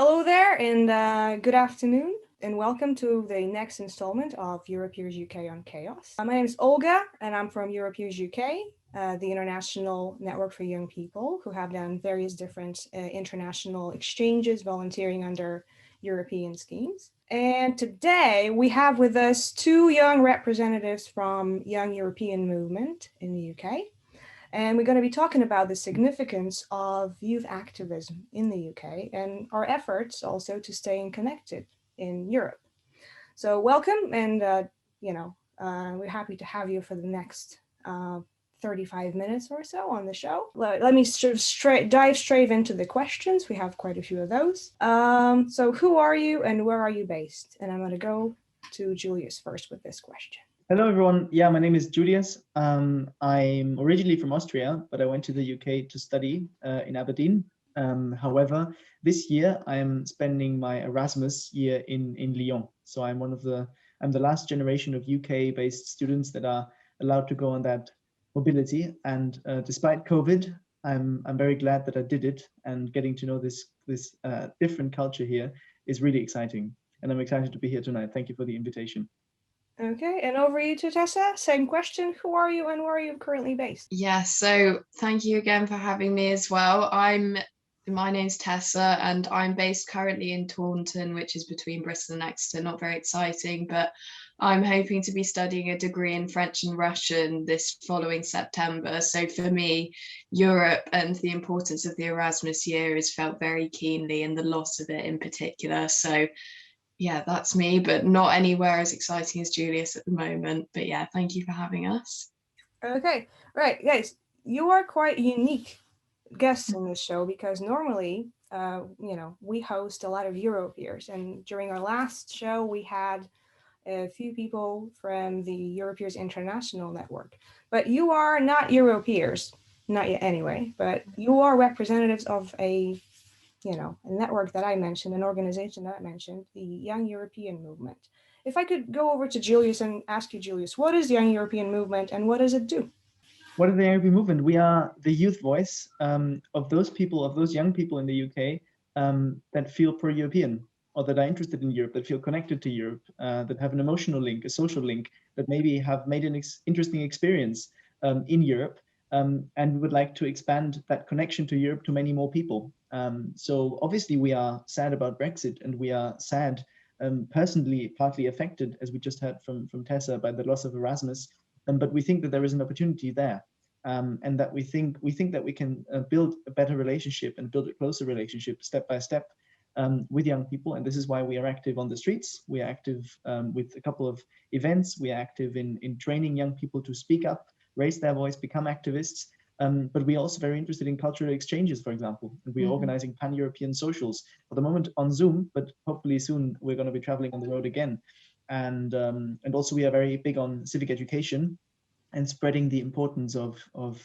Hello there, and good afternoon, and welcome to the next installment of EuroPeers UK on Chaos. My name is Olga, and I'm from EuroPeers UK, the international network for young people who have done various different international exchanges, volunteering under European schemes. And today we have with us two young representatives from Young European Movement in the UK. And we're going to be talking about the significance of youth activism in the UK and our efforts also to staying connected in Europe. So welcome, and we're happy to have you for the next 35 minutes or so on the show. Let me dive straight into the questions. We have quite a few of those. So who are you and where are you based? And I'm going to go to Julius first with this question. Hello, everyone. Yeah, my name is Julius. I'm originally from Austria, but I went to the UK to study in Aberdeen. However, this year I'm spending my Erasmus year in Lyon. So I'm the last generation of UK-based students that are allowed to go on that mobility. And despite COVID, I'm very glad that I did it, and getting to know this different culture here is really exciting. And I'm excited to be here tonight. Thank you for the invitation. Okay, and over you to Tessa. Same question. Who are you and where are you currently based? Yeah, so thank you again for having me as well. My name's Tessa, and I'm based currently in Taunton, which is between Bristol and Exeter. Not very exciting, but I'm hoping to be studying a degree in French and Russian this following September. So for me, Europe and the importance of the Erasmus year is felt very keenly, and the loss of it in particular. So yeah, that's me, but not anywhere as exciting as Julius at the moment. But yeah, thank you for having us. Okay, right, guys, you are quite unique guests in this show because normally, we host a lot of EuroPeers, and during our last show, we had a few people from the EuroPeers International Network. But you are not EuroPeers, not yet anyway, but you are representatives of a network that I mentioned, an organization that I mentioned, the Young European Movement. If I could go over to Julius and ask you, Julius, what is the Young European Movement and what does it do? What is the Young European Movement? We are the youth voice of those people, of those young people in the UK that feel pro-European, or that are interested in Europe, that feel connected to Europe, that have an emotional link, a social link, that maybe have made an interesting experience in Europe. And we would like to expand that connection to Europe to many more people. So obviously we are sad about Brexit, and we are sad, personally, partly affected, as we just heard from Tessa, by the loss of Erasmus. But we think that there is an opportunity there, and that we think that we can build a better relationship and build a closer relationship step by step with young people. And this is why we are active on the streets. We are active with a couple of events. We are active in training young people to speak up, raise their voice, become activists. But we're also very interested in cultural exchanges, for example. And we're organizing pan-European socials for the moment on Zoom, but hopefully soon we're going to be traveling on the road again. And also we are very big on civic education and spreading the importance of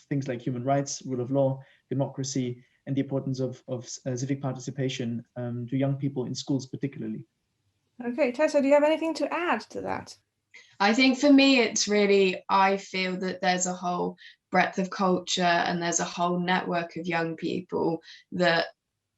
things like human rights, rule of law, democracy, and the importance of civic participation to young people in schools particularly. Okay, Tessa, do you have anything to add to that? I think for me, it's really, I feel that there's a whole breadth of culture and there's a whole network of young people that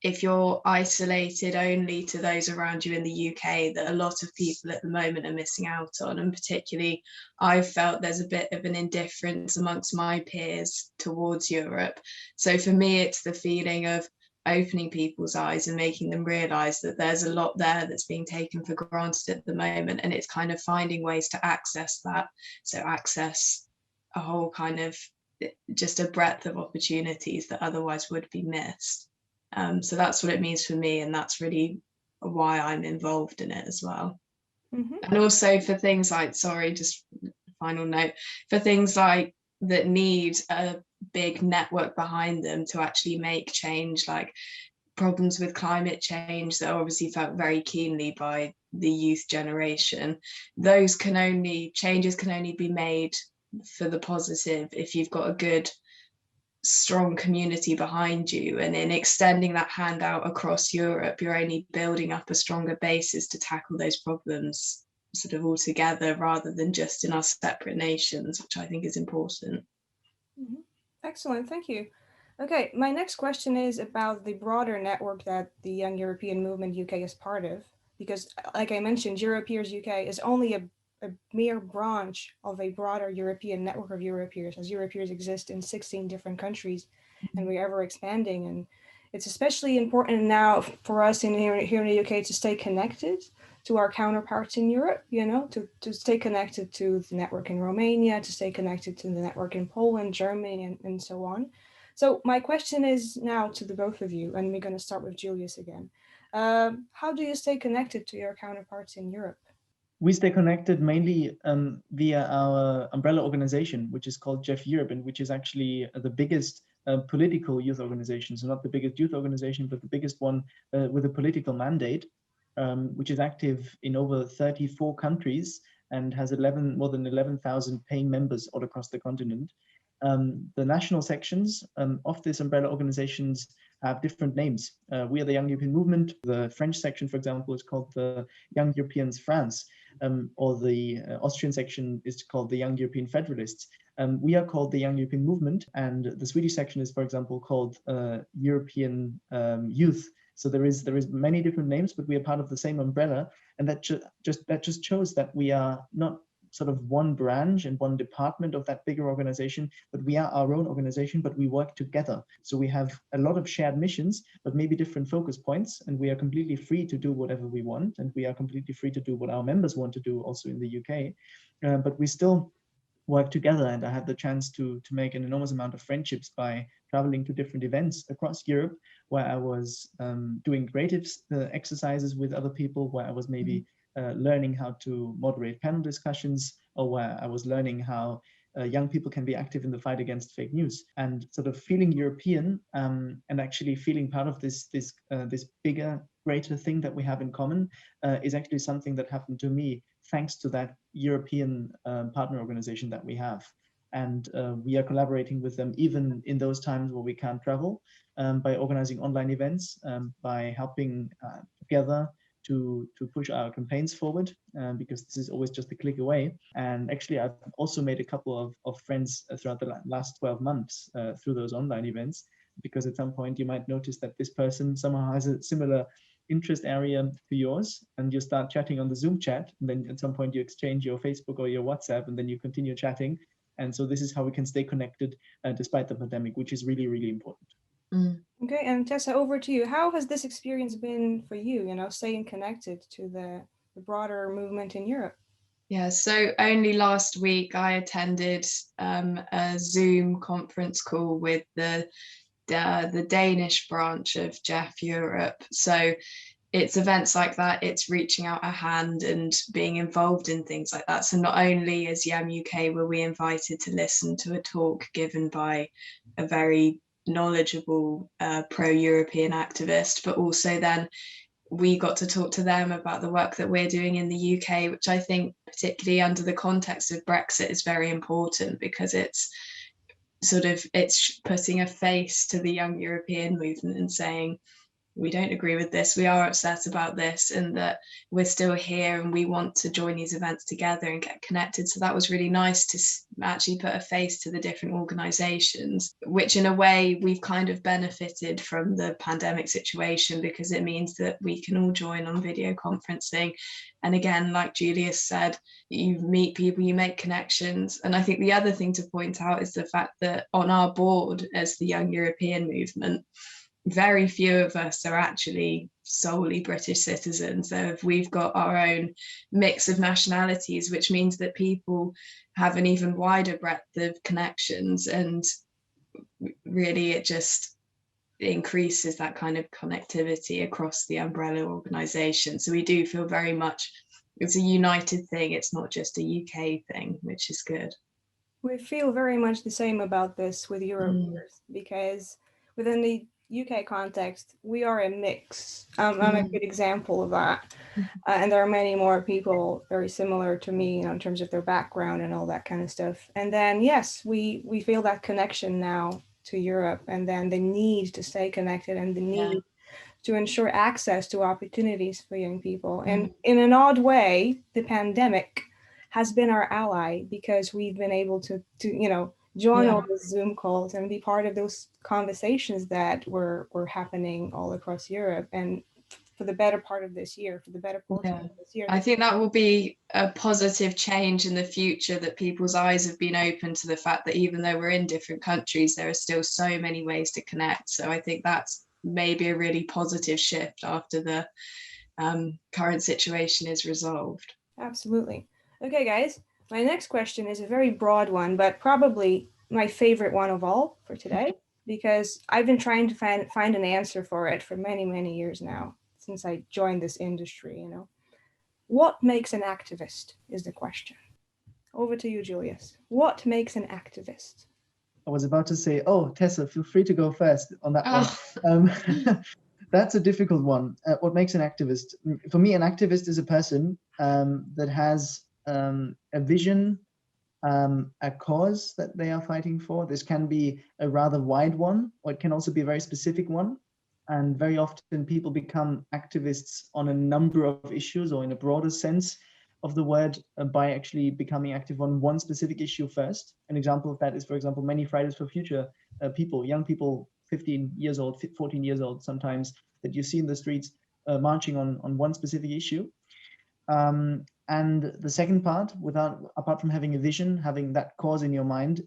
if you're isolated only to those around you in the UK, that a lot of people at the moment are missing out on. And particularly, I've felt there's a bit of an indifference amongst my peers towards Europe. So for me, it's the feeling of opening people's eyes and making them realise that there's a lot there that's being taken for granted at the moment. And it's kind of finding ways to access that. So access a whole kind of just a breadth of opportunities that otherwise would be missed. So that's what it means for me, and that's really why I'm involved in it as well. And also for things like, sorry, just final note, for things like that need a big network behind them to actually make change, like problems with climate change that are obviously felt very keenly by the youth generation. Those changes can only be made for the positive if you've got a good strong community behind you, and in extending that hand out across Europe, you're only building up a stronger basis to tackle those problems sort of all together rather than just in our separate nations, which I think is important. Excellent, thank you. Okay, my next question is about the broader network that the Young European Movement UK is part of, because like I mentioned, EuroPeers UK is only a mere branch of a broader European network of EuroPeers, as EuroPeers exist in 16 different countries and we're ever expanding. And it's especially important now for us here in the UK to stay connected to our counterparts in Europe, to stay connected to the network in Romania, to stay connected to the network in Poland, Germany, and so on. So my question is now to the both of you, and we're going to start with Julius again. How do you stay connected to your counterparts in Europe? We stay connected mainly via our umbrella organization, which is called JEF Europe, and which is actually the biggest political youth organization. So not the biggest youth organization, but the biggest one with a political mandate, which is active in over 34 countries and has more than 11,000 paying members all across the continent. The national sections of this umbrella organizations have different names. We are the Young European Movement. The French section, for example, is called the Young Europeans France, or the Austrian section is called the Young European Federalists. We are called the Young European Movement, and the Swedish section is, for example, called European Youth. So there is many different names, but we are part of the same umbrella, and that just shows that we are not sort of one branch and one department of that bigger organization, but we are our own organization, but we work together. So we have a lot of shared missions, but maybe different focus points, and we are completely free to do whatever we want, and we are completely free to do what our members want to do also in the UK, but we still work together. And I had the chance to make an enormous amount of friendships by traveling to different events across Europe, where I was doing creative exercises with other people, where I was maybe learning how to moderate panel discussions, or where I was learning how young people can be active in the fight against fake news. And sort of feeling European and actually feeling part of this bigger, greater thing that we have in common is actually something that happened to me thanks to that European partner organization that we have. And we are collaborating with them even in those times where we can't travel, by organizing online events, by helping together to push our campaigns forward, because this is always just a click away. And actually, I've also made a couple of friends throughout the last 12 months through those online events, because at some point you might notice that this person somehow has a similar interest area to yours, and you start chatting on the Zoom chat, and then at some point you exchange your Facebook or your WhatsApp, and then you continue chatting. And so this is how we can stay connected despite the pandemic, which is really, really important. Okay, and Tessa, over to you. How has this experience been for you, staying connected to the broader movement in Europe? Yeah, so only last week I attended a Zoom conference call with the Danish branch of JEF Europe. So it's events like that, it's reaching out a hand and being involved in things like that. So not only as YEM UK were we invited to listen to a talk given by a very knowledgeable pro-European activist, but also then we got to talk to them about the work that we're doing in the UK, which I think particularly under the context of Brexit is very important, because it's putting a face to the Young European movement and saying, we don't agree with this, we are upset about this, and that we're still here and we want to join these events together and get connected. So that was really nice to actually put a face to the different organizations, which in a way we've kind of benefited from the pandemic situation, because it means that we can all join on video conferencing. And again, like Julius said, you meet people, you make connections. And I think the other thing to point out is the fact that on our board as the Young European Movement, very few of us are actually solely British citizens. So we've got our own mix of nationalities, which means that people have an even wider breadth of connections, and really it just increases that kind of connectivity across the umbrella organisation. So we do feel very much it's a united thing, it's not just a UK thing, which is good. We feel very much the same about this with EuroPeers, because within the UK context, we are a mix. I'm a good example of that. And there are many more people very similar to me, in terms of their background and all that kind of stuff. And then, yes, we feel that connection now to Europe, and then the need to stay connected and the need to ensure access to opportunities for young people. And in an odd way, the pandemic has been our ally, because we've been able to join Yeah. all the Zoom calls and be part of those conversations that were happening all across Europe, and for the better part of this year, for the better portion of this year. I think that will be a positive change in the future, that people's eyes have been open to the fact that even though we're in different countries, there are still so many ways to connect. So I think that's maybe a really positive shift after the current situation is resolved. Absolutely. Okay, guys, my next question is a very broad one, but probably my favorite one of all for today, because I've been trying to find an answer for it for many, many years now, since I joined this industry, you know. What makes an activist is the question. Over to you, Julius. What makes an activist? I was about to say, oh, Tessa, feel free to go first on that one. That's a difficult one. What makes an activist? For me, an activist is a person that has a vision, a cause that they are fighting for. This can be a rather wide one, or it can also be a very specific one. And very often people become activists on a number of issues, or in a broader sense of the word, by actually becoming active on one specific issue first. An example of that is, for example, many Fridays for Future people, young people, 15 years old, 14 years old sometimes, that you see in the streets marching on one specific issue. And the second part, apart from having a vision, having that cause in your mind,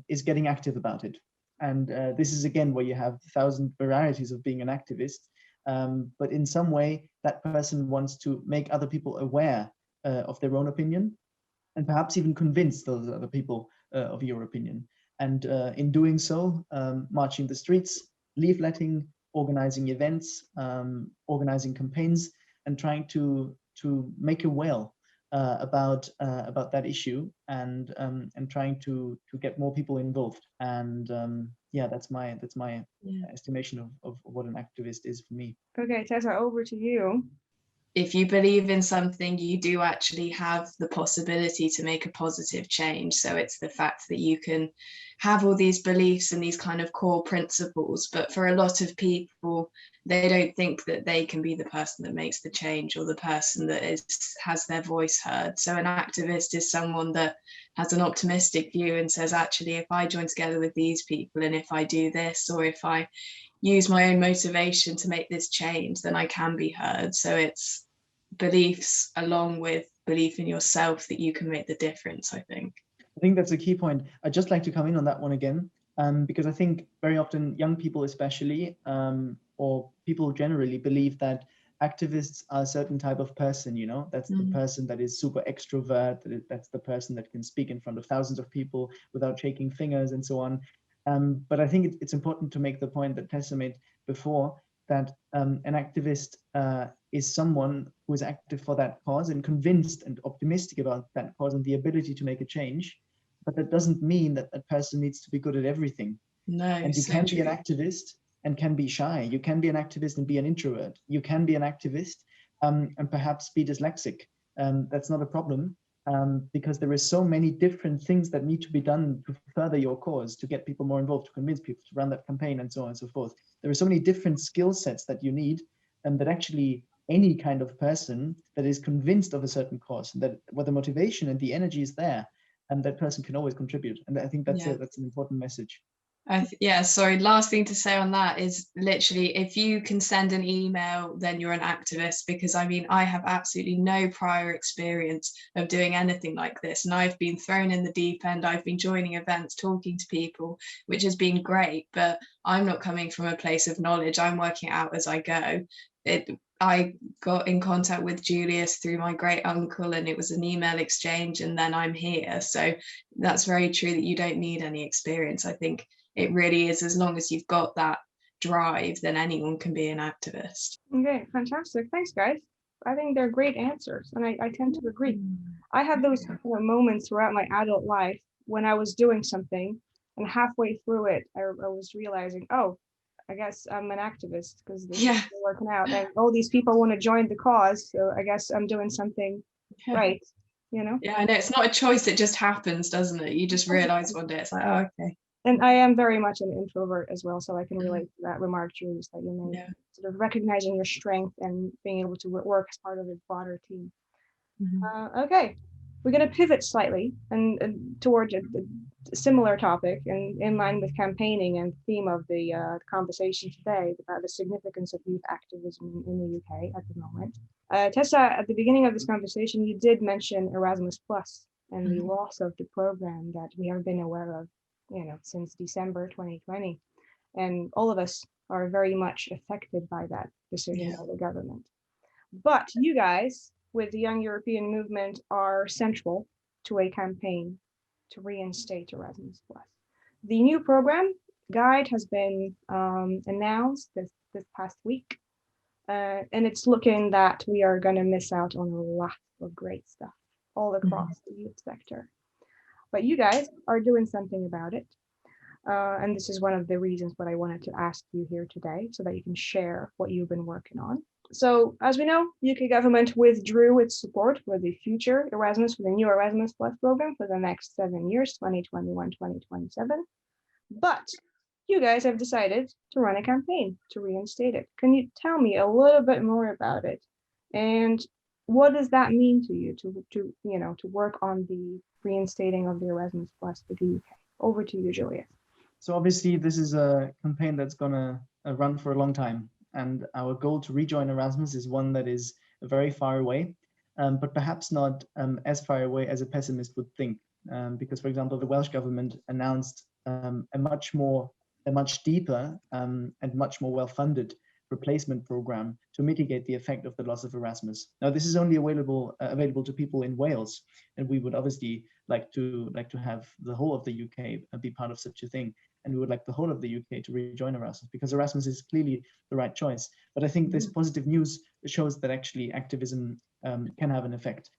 is getting active about it. And this is again where you have 1,000 varieties of being an activist. But in some way, that person wants to make other people aware of their own opinion, and perhaps even convince those other people of your opinion. And in doing so, marching the streets, leafletting, organizing events, organizing campaigns, and trying to make a well about that issue, and trying to get more people involved. And yeah, that's my estimation of what an activist is for me. Okay, Tessa, over to you. If you believe in something, you do actually have the possibility to make a positive change. So it's the fact that you can have all these beliefs and these kind of core principles, but for a lot of people, they don't think that they can be the person that makes the change, or the person that has their voice heard. So an activist is someone that has an optimistic view and says, actually, if I join together with these people, and if I do this, or if I use my own motivation to make this change, then I can be heard. So it's beliefs along with belief in yourself that you can make the difference, I think. I think that's a key point. I'd just like to come in on that one again, because I think very often young people especially, or people generally, believe that activists are a certain type of person, you know, that's the person that is super extrovert, that's the person that can speak in front of thousands of people without shaking fingers and so on. But I think it's important to make the point that Tessa made before, that an activist is someone who is active for that cause and convinced and optimistic about that cause and the ability to make a change. But that doesn't mean that that person needs to be good at everything. No, and you can be an activist and can be shy. You can be an activist and be an introvert. You can be an activist and perhaps be dyslexic. That's not a problem, because there is so many different things that need to be done to further your cause, to get people more involved, to convince people, to run that campaign, and so on and so forth. There are so many different skill sets that you need, and that actually any kind of person that is convinced of a certain cause, that where the motivation and the energy is there, and that person can always contribute. And I think that's that's an important message. Yeah, sorry, last thing to say on that is literally, if you can send an email, then you're an activist, because I mean, I have absolutely no prior experience of doing anything like this, and I've been thrown in the deep end. I've been joining events, talking to people, which has been great, but I'm not coming from a place of knowledge. I'm working out as I go. I got in contact with Julius through my great uncle, and it was an email exchange, and then I'm here. So that's very true that you don't need any experience. I think it really is, as long as you've got that drive, then anyone can be an activist. Okay, fantastic. Thanks, guys. I think they're great answers, and I tend to agree. I had those moments throughout my adult life when I was doing something, and halfway through it, I was realizing, oh, I guess I'm an activist because this is working out, and all these people want to join the cause, so I guess I'm doing something right, you know? Yeah, I know, it's not a choice, it just happens, doesn't it? You just realize one day, it's like, oh, okay. And I am very much an introvert as well, so I can relate to that remark, Julius, that you made. Sort of recognizing your strength and being able to work as part of a broader team. Okay, we're going to pivot slightly and towards a similar topic and in line with campaigning and theme of the conversation today about the significance of youth activism in the UK at the moment. Tessa, at the beginning of this conversation, you did mention Erasmus Plus and the loss of the program that we have been aware of, since December 2020. And all of us are very much affected by that decision by the government. But you guys, with the Young European Movement, are central to a campaign to reinstate Erasmus+. The new program guide has been announced this past week, and it's looking that we are going to miss out on a lot of great stuff all across the youth sector. But you guys are doing something about it. And this is one of the reasons why I wanted to ask you here today, so that you can share what you've been working on. So, as we know, UK government withdrew its support for the future Erasmus, for the new Erasmus Plus program for the next 7 years, 2021-2027. But you guys have decided to run a campaign to reinstate it. Can you tell me a little bit more about it? And what does that mean to you to work on the reinstating of the Erasmus Plus for the UK? Over to you, Julius. So obviously this is a campaign that's gonna run for a long time. And our goal to rejoin Erasmus is one that is very far away, but perhaps not as far away as a pessimist would think. Because, for example, the Welsh government announced a much deeper and much more well-funded replacement program to mitigate the effect of the loss of Erasmus. Now, this is only available to people in Wales, and we would obviously like to have the whole of the UK be part of such a thing. And we would like the whole of the UK to rejoin Erasmus, because Erasmus is clearly the right choice. But I think this positive news shows that actually activism can have an effect.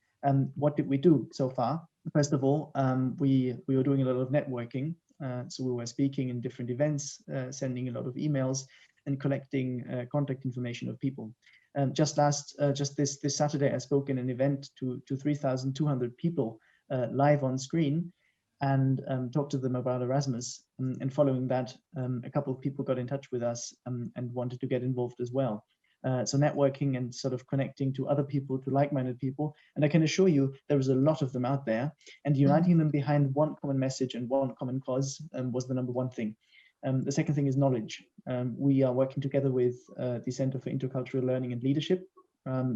What did we do so far? First of all, we were doing a lot of networking. So we were speaking in different events, sending a lot of emails, and collecting contact information of people. Just this Saturday, I spoke in an event to 3,200 people live on screen, and talked to them about Erasmus. And following that, a couple of people got in touch with us and wanted to get involved as well. So networking and sort of connecting to other people, to like-minded people. And I can assure you there is a lot of them out there, and uniting them behind one common message and one common cause was the number one thing. The second thing is knowledge. We are working together with the Center for Intercultural Learning and Leadership,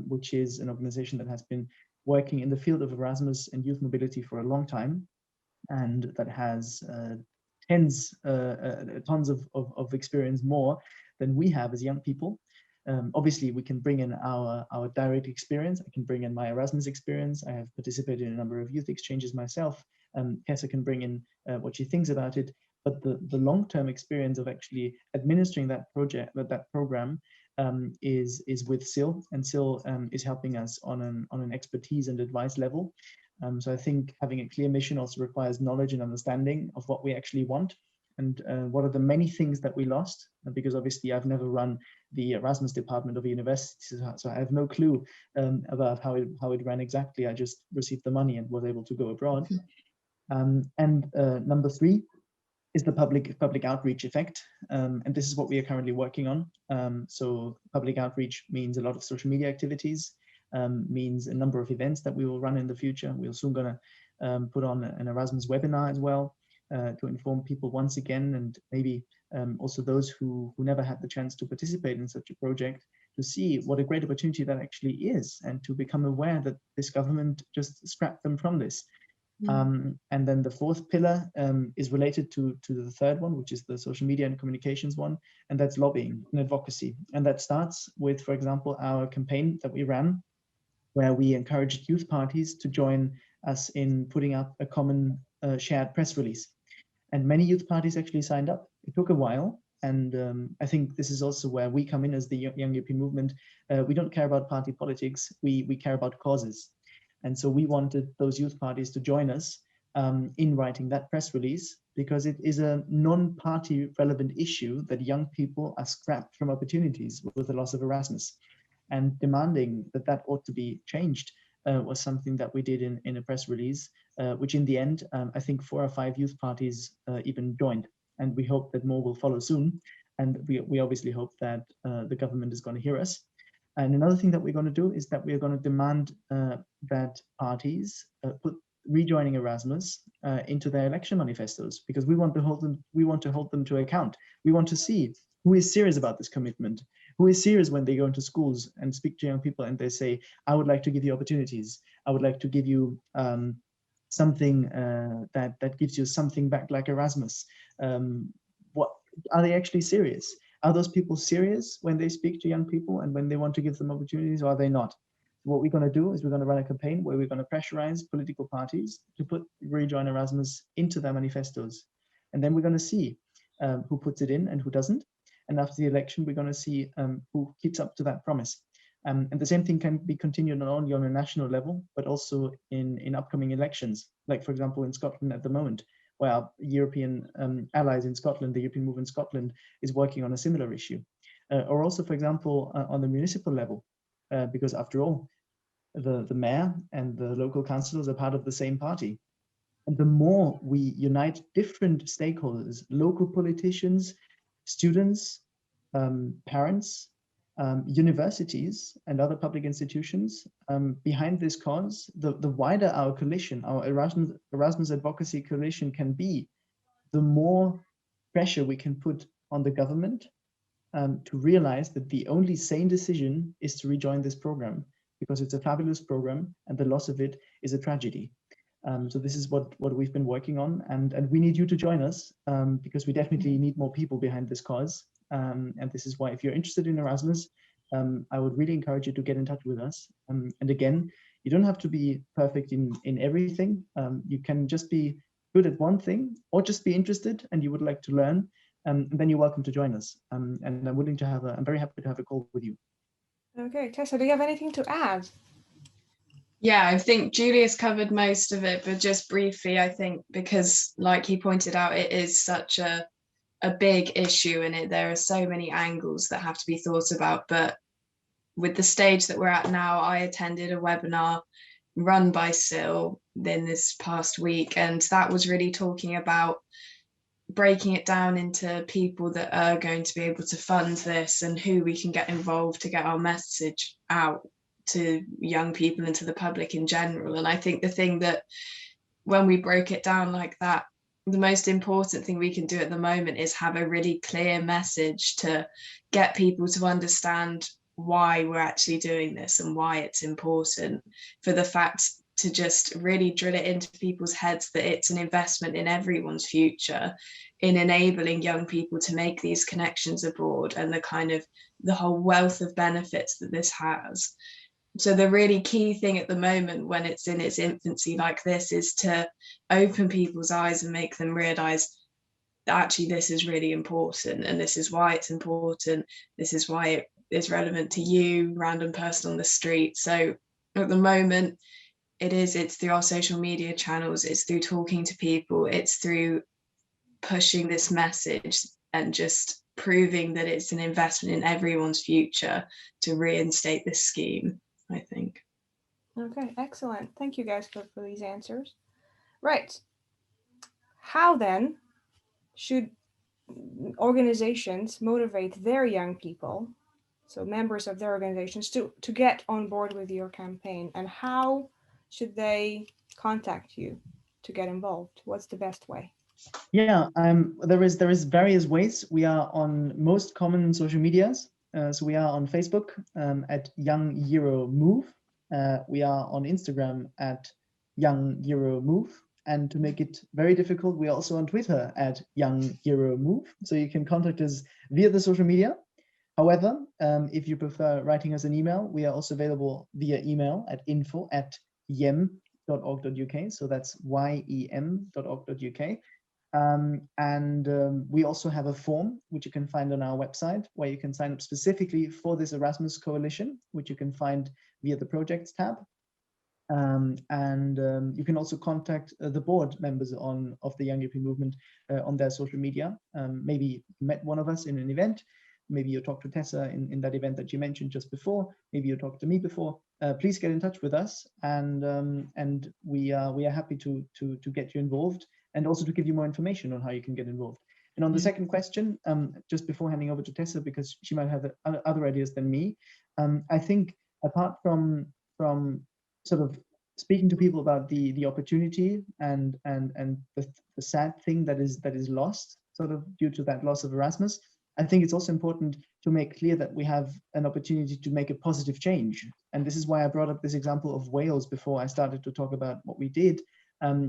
which is an organization that has been working in the field of Erasmus and youth mobility for a long time, and that has tons of experience more than we have as young people. Obviously, we can bring in our direct experience. I can bring in my Erasmus experience. I have participated in a number of youth exchanges myself. Tessa can bring in what she thinks about it. But the long-term experience of actually administering that program is with Sil, and Sil is helping us on an expertise and advice level. So I think having a clear mission also requires knowledge and understanding of what we actually want, and what are the many things that we lost. Because obviously I've never run the Erasmus department of a university, so I have no clue about how it ran exactly. I just received the money and was able to go abroad. Number 3 is the public outreach effect. And this is what we are currently working on. So public outreach means a lot of social media activities, means a number of events that we will run in the future. We're soon going to put on an Erasmus webinar as well, to inform people once again, and maybe also those who never had the chance to participate in such a project, to see what a great opportunity that actually is, and to become aware that this government just scrapped them from this. And then the 4th pillar is related to the 3rd one, which is the social media and communications one, and that's lobbying and advocacy. And that starts with, for example, our campaign that we ran, where we encouraged youth parties to join us in putting up a common shared press release. And many youth parties actually signed up. It took a while. And I think this is also where we come in as the Young European Movement. We don't care about party politics, we care about causes. And so we wanted those youth parties to join us in writing that press release, because it is a non-party relevant issue that young people are scrapped from opportunities with the loss of Erasmus. And demanding that ought to be changed was something that we did in a press release, which in the end, I think 4 or 5 youth parties even joined. And we hope that more will follow soon. And we obviously hope that the government is going to hear us. And another thing that we're going to do is that we're going to demand that parties put rejoining Erasmus into their election manifestos, because we want to hold them to account. We want to see who is serious about this commitment, who is serious when they go into schools and speak to young people and they say, I would like to give you opportunities. I would like to give you something that gives you something back, like Erasmus. What are they actually serious? Are those people serious when they speak to young people and when they want to give them opportunities, or are they not? What we're going to do is we're going to run a campaign where we're going to pressurize political parties to put Rejoin Erasmus into their manifestos. And then we're going to see who puts it in and who doesn't. And after the election, we're going to see who keeps up to that promise. And the same thing can be continued not only on a national level, but also in upcoming elections. Like, for example, in Scotland at the moment, where our European allies in Scotland, the European Movement Scotland, is working on a similar issue. Or also, for example, on the municipal level, because after all, the mayor and the local councillors are part of the same party. And the more we unite different stakeholders, local politicians, students, parents, universities and other public institutions behind this cause, the wider our coalition, our Erasmus Advocacy Coalition can be, the more pressure we can put on the government to realize that the only sane decision is to rejoin this program, because it's a fabulous program and the loss of it is a tragedy. So this is what we've been working on, and we need you to join us because we definitely need more people behind this cause. And this is why, if you're interested in Erasmus, I would really encourage you to get in touch with us. And again, you don't have to be perfect in everything. You can just be good at one thing, or just be interested and you would like to learn, and then you're welcome to join us. And I'm very happy to have a call with you. Okay, Tessa, do you have anything to add? Yeah, I think Julius covered most of it, but just briefly, I think, because like he pointed out, it is such a big issue and there are so many angles that have to be thought about. But with the stage that we're at now, I attended a webinar run by SIL in this past week, and that was really talking about breaking it down into people that are going to be able to fund this and who we can get involved to get our message out to young people and to the public in general. And I think the thing that, when we broke it down like that, the most important thing we can do at the moment is have a really clear message to get people to understand why we're actually doing this and why it's important, for the fact to just really drill it into people's heads that it's an investment in everyone's future, in enabling young people to make these connections abroad and the whole wealth of benefits that this has. So the really key thing at the moment, when it's in its infancy like this, is to open people's eyes and make them realize that actually this is really important, and this is why it's important. This is why it is relevant to you, random person on the street. So at the moment, it's through our social media channels, it's through talking to people, it's through pushing this message and just proving that it's an investment in everyone's future to reinstate this scheme, I think. Okay, excellent. Thank you guys for these answers. Right. How then should organizations motivate their young people, so members of their organizations, to get on board with your campaign, and how should they contact you to get involved? What's the best way? Yeah, there is various ways. We are on most common social medias. So we are on Facebook at Young Euro Move. We are on Instagram at Young Euro Move. And to make it very difficult, we are also on Twitter at Young Euro Move. So you can contact us via the social media. However, if you prefer writing us an email, we are also available via email at info@yem.org.uk. So that's YEM.org.uk. We also have a form which you can find on our website, where you can sign up specifically for this Erasmus Coalition, which you can find via the projects tab. You can also contact the board members of the Young European Movement on their social media. Maybe you met one of us in an event. Maybe you talked to Tessa in that event that you mentioned just before. Maybe you talked to me before. Please get in touch with us, and we are happy to get you involved, and also to give you more information on how you can get involved. And on the second question, just before handing over to Tessa, because she might have other ideas than me, I think apart from sort of speaking to people about the opportunity and the sad thing that is lost sort of due to that loss of Erasmus, I think it's also important to make clear that we have an opportunity to make a positive change. And this is why I brought up this example of Wales before I started to talk about what we did,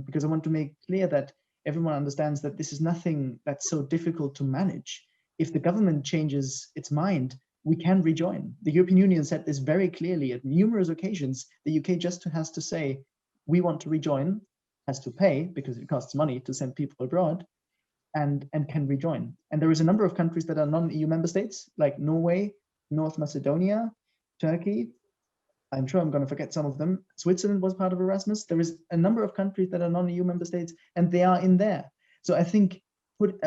because I want to make clear that everyone understands that this is nothing that's so difficult to manage. If the government changes its mind, we can rejoin. The European Union said this very clearly at numerous occasions. The UK just has to say, we want to rejoin, has to pay because it costs money to send people abroad, and can rejoin. And there is a number of countries that are non-EU member states, like Norway, North Macedonia, Turkey. I'm sure I'm going to forget some of them. Switzerland was part of Erasmus. There is a number of countries that are non-EU member states, and they are in there. So I think,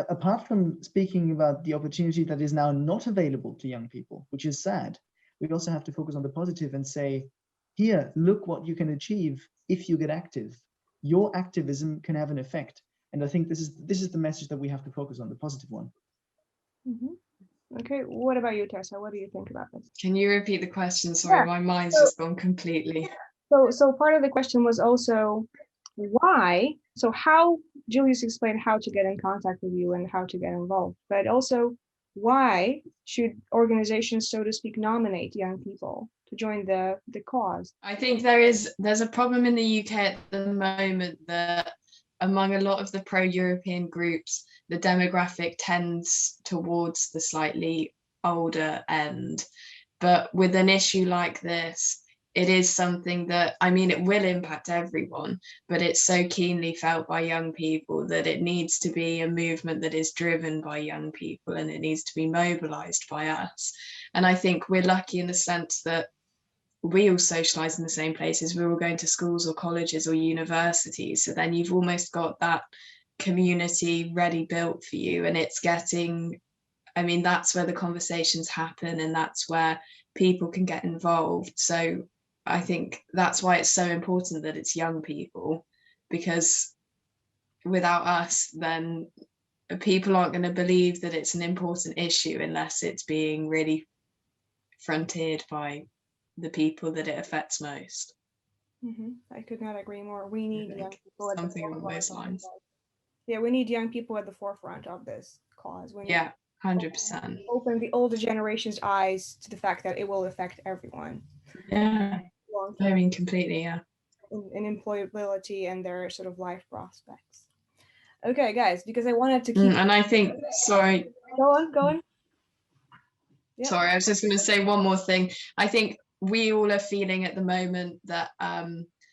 apart from speaking about the opportunity that is now not available to young people, which is sad, we also have to focus on the positive and say, here, look what you can achieve if you get active. Your activism can have an effect. And I think this is the message that we have to focus on, the positive one. Okay, what about you, Tessa? What do you think about this? Can you repeat the question? Sorry, my mind's just gone completely. So part of the question was also why. So how Julius explained how to get in contact with you and how to get involved, but also why should organizations, so to speak, nominate young people to join the cause? I think there's a problem in the UK at the moment that among a lot of the pro-European groups, the demographic tends towards the slightly older end. But with an issue like this, it is something that, I mean, it will impact everyone, but it's so keenly felt by young people that it needs to be a movement that is driven by young people, and it needs to be mobilized by us. And I think we're lucky in the sense that we all socialize in the same places. We're all going to schools or colleges or universities. So then you've almost got that community ready built for you. And it's getting, I mean, that's where the conversations happen and that's where people can get involved. So I think that's why it's so important that it's young people, because without us, then people aren't going to believe that it's an important issue unless it's being really fronted by the people that it affects most. I could not agree more. We need young people at something along those lines. Yeah, we need young people at the forefront of this cause. We need 100%. Open the older generation's eyes to the fact that it will affect everyone. Yeah, I mean, completely, yeah. In employability and their sort of life prospects. Okay, guys, because I wanted to keep. And I think, sorry. Go on. Yeah. Sorry, I was just going to say one more thing. I think we all are feeling at the moment that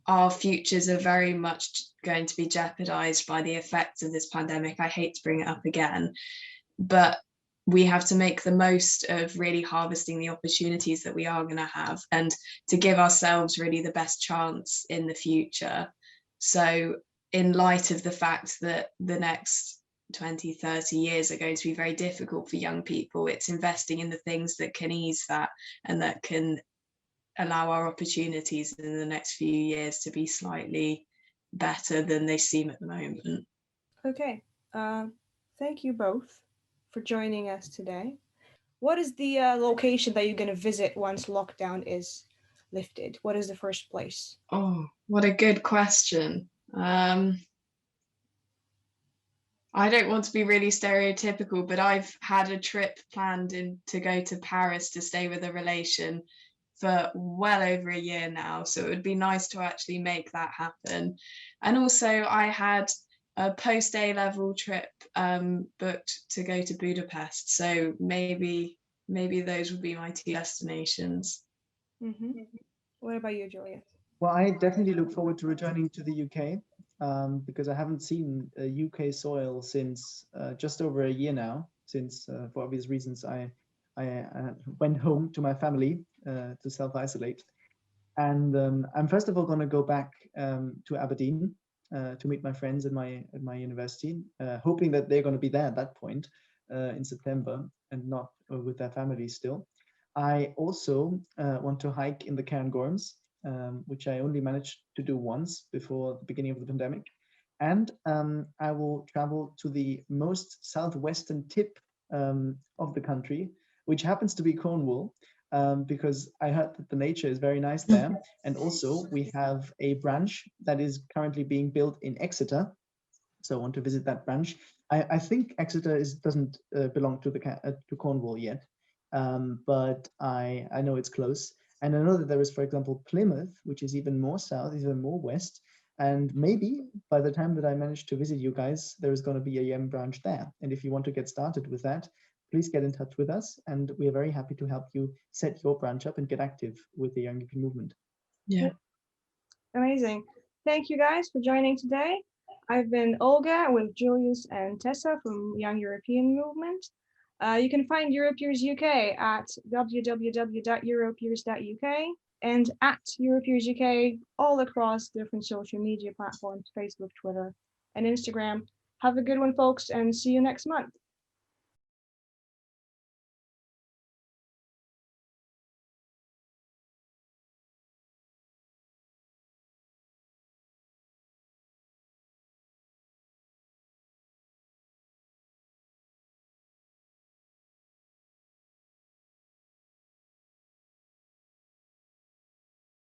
our futures are very much going to be jeopardized by the effects of this pandemic. I hate to bring it up again, but we have to make the most of really harvesting the opportunities that we are going to have and to give ourselves really the best chance in the future. So in light of the fact that the next 20, 30 years are going to be very difficult for young people, it's investing in the things that can ease that and that can allow our opportunities in the next few years to be slightly better than they seem at the moment. Okay, thank you both for joining us today. What is the location that you're going to visit once lockdown is lifted? What is the first place? Oh, what a good question. I don't want to be really stereotypical, but I've had a trip planned to go to Paris to stay with a relation for well over a year now. So it would be nice to actually make that happen. And also I had a post A-level trip booked to go to Budapest. So maybe those would be my two destinations. What about you, Julius? Well, I definitely look forward to returning to the UK because I haven't seen UK soil since just over a year now, since for obvious reasons I went home to my family to self-isolate. And I'm first of all going to go back to Aberdeen to meet my friends at my university, hoping that they're going to be there at that point in September and not with their families still. I also want to hike in the Cairngorms, which I only managed to do once before the beginning of the pandemic. And I will travel to the most southwestern tip of the country, which happens to be Cornwall, because I heard that the nature is very nice there. And also we have a branch that is currently being built in Exeter. So I want to visit that branch. I think Exeter doesn't belong to to Cornwall yet, but I know it's close. And I know that there is, for example, Plymouth, which is even more south, even more west. And maybe by the time that I manage to visit you guys, there is going to be a YEM branch there. And if you want to get started with that, please get in touch with us. And we are very happy to help you set your branch up and get active with the Young European movement. Yeah. Amazing. Thank you guys for joining today. I've been Olga with Julius and Tessa from Young European Movement. You can find EuroPeers UK at www.europeers.uk and at EuroPeers UK all across different social media platforms, Facebook, Twitter, and Instagram. Have a good one, folks, and see you next month.